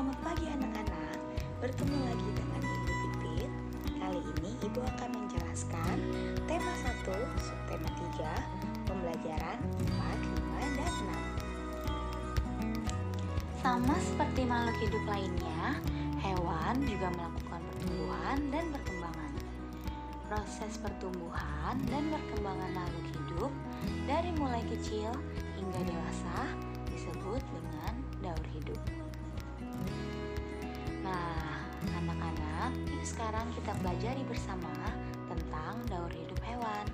Selamat pagi anak-anak, bertemu lagi dengan Ibu Pipit. Kali ini Ibu akan menjelaskan tema 1, subtema 3, pembelajaran 4, 5, dan 6. Sama seperti makhluk hidup lainnya, hewan juga melakukan pertumbuhan dan perkembangan. Proses pertumbuhan dan perkembangan makhluk hidup dari mulai kecil hingga dewasa disebut dengan daur hidup. Nah, anak-anak, yuk sekarang kita pelajari bersama tentang daur hidup hewan.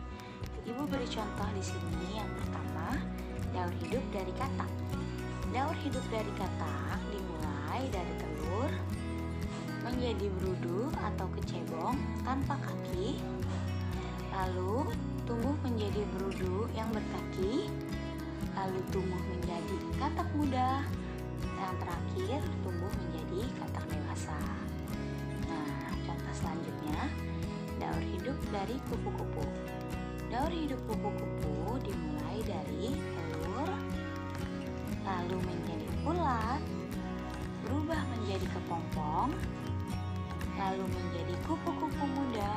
Ibu beri contoh di sini. Yang pertama, daur hidup dari katak. Daur hidup dari katak dimulai dari telur menjadi berudu atau kecebong tanpa kaki, lalu tumbuh menjadi berudu yang berkaki, lalu tumbuh menjadi katak muda, yang terakhir tumbuh menjadi katak dewasa. Nah, contoh selanjutnya, daur hidup dari kupu-kupu. Daur hidup kupu-kupu dimulai dari telur, lalu menjadi ulat, berubah menjadi kepompong, lalu menjadi kupu-kupu muda,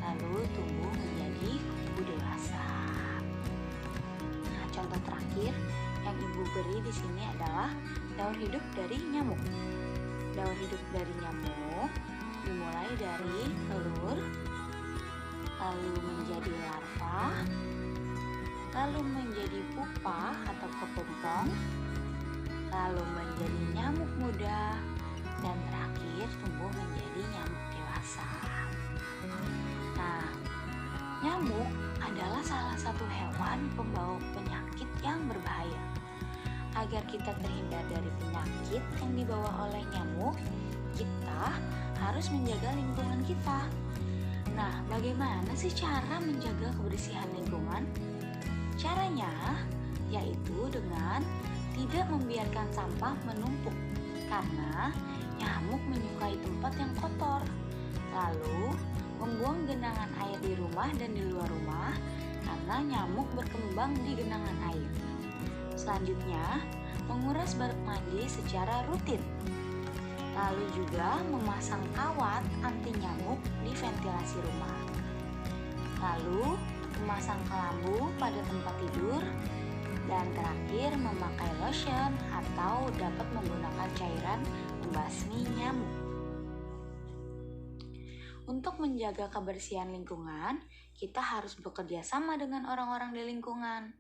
lalu tumbuh menjadi kupu dewasa. Nah, contoh terakhir yang Ibu beri di sini adalah daur hidup dari nyamuk. Daur hidup dari nyamuk dimulai dari telur, lalu menjadi larva, lalu menjadi pupa atau kepompong, lalu menjadi nyamuk muda, dan terakhir tumbuh menjadi nyamuk dewasa. Nah, nyamuk adalah salah satu hewan pembawa penyakit yang berbahaya. Agar kita terhindar dari penyakit yang dibawa oleh nyamuk, kita harus menjaga lingkungan kita. Nah, bagaimana sih cara menjaga kebersihan lingkungan? Caranya yaitu dengan tidak membiarkan sampah menumpuk, karena nyamuk menyukai tempat yang kotor. Lalu, membuang genangan air di rumah dan di luar rumah, karena nyamuk berkembang di genangan air. Selanjutnya, menguras bak mandi secara rutin. Lalu juga memasang kawat anti nyamuk di ventilasi rumah. Lalu, memasang kelambu pada tempat tidur. Dan terakhir, memakai lotion atau dapat menggunakan cairan pembasmi nyamuk. Untuk menjaga kebersihan lingkungan, kita harus bekerja sama dengan orang-orang di lingkungan.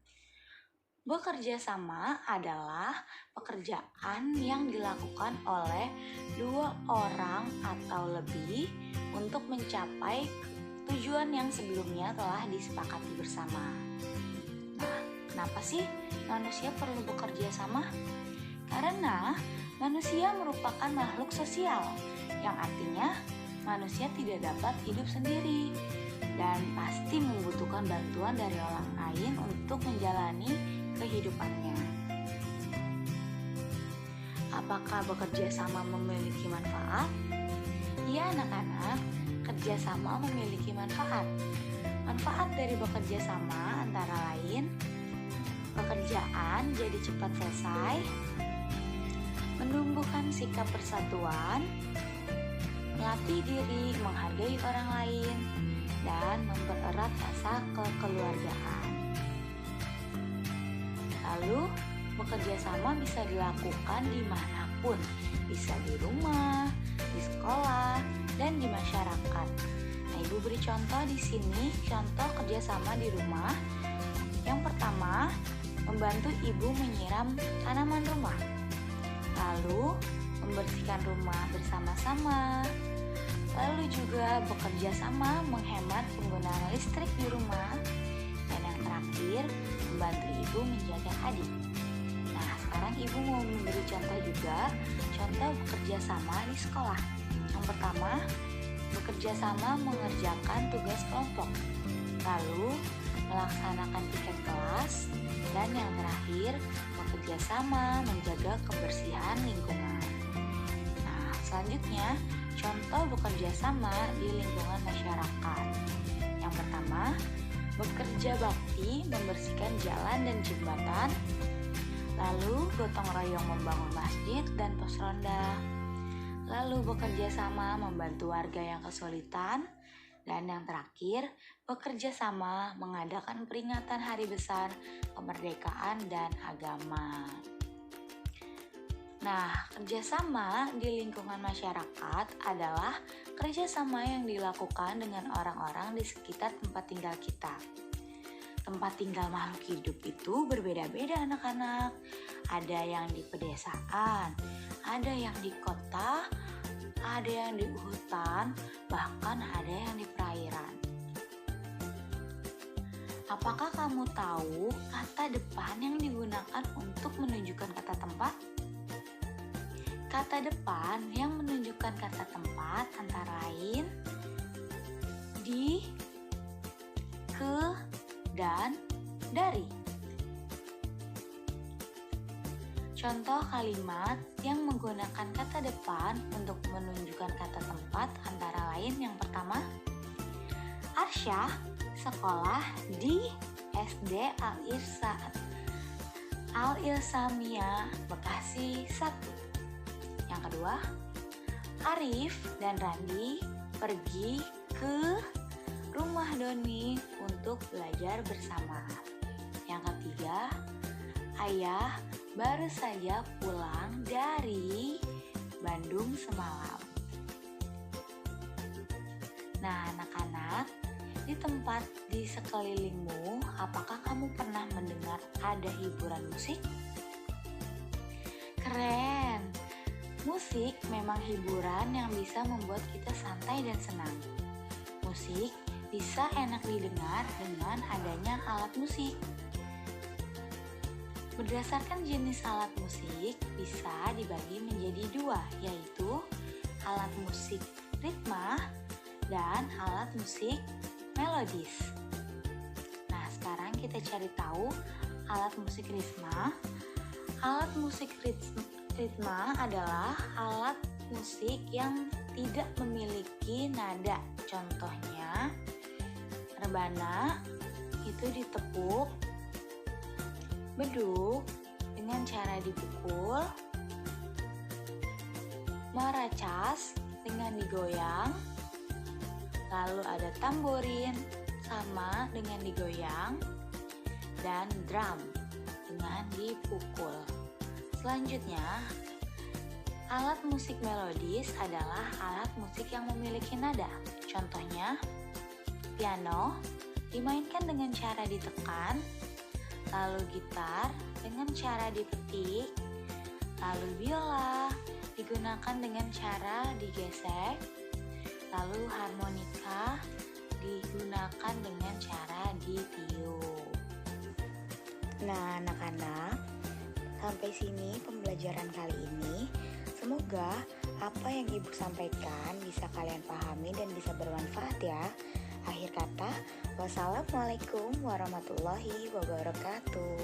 Bekerja sama adalah pekerjaan yang dilakukan oleh 2 orang atau lebih untuk mencapai tujuan yang sebelumnya telah disepakati bersama. Nah, kenapa sih manusia perlu bekerja sama? Karena manusia merupakan makhluk sosial, yang artinya manusia tidak dapat hidup sendiri dan pasti membutuhkan bantuan dari orang lain untuk menjalani kehidupannya. Apakah bekerja sama memiliki manfaat? Ya anak-anak, kerjasama memiliki manfaat. Manfaat dari bekerja sama antara lain pekerjaan jadi cepat selesai, menumbuhkan sikap persatuan, melatih diri menghargai orang lain, dan mempererat rasa kekeluargaan. Lalu, bekerja sama bisa dilakukan dimanapun, bisa di rumah, di sekolah, dan di masyarakat. Nah, Ibu beri contoh di sini, contoh kerjasama di rumah. Yang pertama, membantu ibu menyiram tanaman rumah, lalu membersihkan rumah bersama-sama, lalu juga bekerja sama menghemat penggunaan listrik di rumah, dan yang terakhir, membantu ibu menjaga adik. Nah, sekarang ibu mau memberi contoh juga, contoh bekerja sama di sekolah. Yang pertama, bekerja sama mengerjakan tugas kelompok, lalu melaksanakan piket kelas, dan yang terakhir, bekerja sama menjaga kebersihan lingkungan. Nah, selanjutnya, contoh bekerja sama di lingkungan masyarakat. Yang pertama, bekerja bakti membersihkan jalan dan jembatan, lalu gotong royong membangun masjid dan pos ronda, lalu bekerja sama membantu warga yang kesulitan, dan yang terakhir, bekerja sama mengadakan peringatan hari besar kemerdekaan dan agama. Nah, kerjasama di lingkungan masyarakat adalah kerjasama yang dilakukan dengan orang-orang di sekitar tempat tinggal kita. Tempat tinggal makhluk hidup itu berbeda-beda anak-anak. Ada yang di pedesaan, ada yang di kota, ada yang di hutan, bahkan ada yang di perairan. Apakah kamu tahu kata depan yang digunakan untuk menunjukkan kata tempat? Kata depan yang menunjukkan kata tempat antara lain di, ke, dan dari. Contoh kalimat yang menggunakan kata depan untuk menunjukkan kata tempat antara lain yang pertama, Arsyah sekolah di SD Al-Ilsamiyah Bekasi 1. Yang kedua, Arif dan Randi pergi ke rumah Doni untuk belajar bersama. Yang ketiga, Ayah baru saja pulang dari Bandung semalam. Nah, anak-anak, di tempat di sekelilingmu, apakah kamu pernah mendengar ada hiburan musik? Keren! Musik memang hiburan yang bisa membuat kita santai dan senang. Musik bisa enak didengar dengan adanya alat musik. Berdasarkan jenis alat musik bisa dibagi menjadi dua, yaitu alat musik ritma dan alat musik melodis. Nah, sekarang kita cari tahu alat musik ritma. Alat musik ritma adalah alat musik yang tidak memiliki nada. Contohnya, rebana itu ditepuk, beduk dengan cara dipukul, maracas dengan digoyang, lalu ada tamborin sama dengan digoyang, dan drum dengan dipukul. Selanjutnya, alat musik melodis adalah alat musik yang memiliki nada. Contohnya, piano dimainkan dengan cara ditekan, lalu gitar dengan cara dipetik, lalu biola digunakan dengan cara digesek, lalu harmonika digunakan dengan cara ditiup. Nah, anak-anak, sampai sini pembelajaran kali ini. Semoga apa yang Ibu sampaikan bisa kalian pahami dan bisa bermanfaat ya. Akhir kata, wassalamualaikum warahmatullahi wabarakatuh.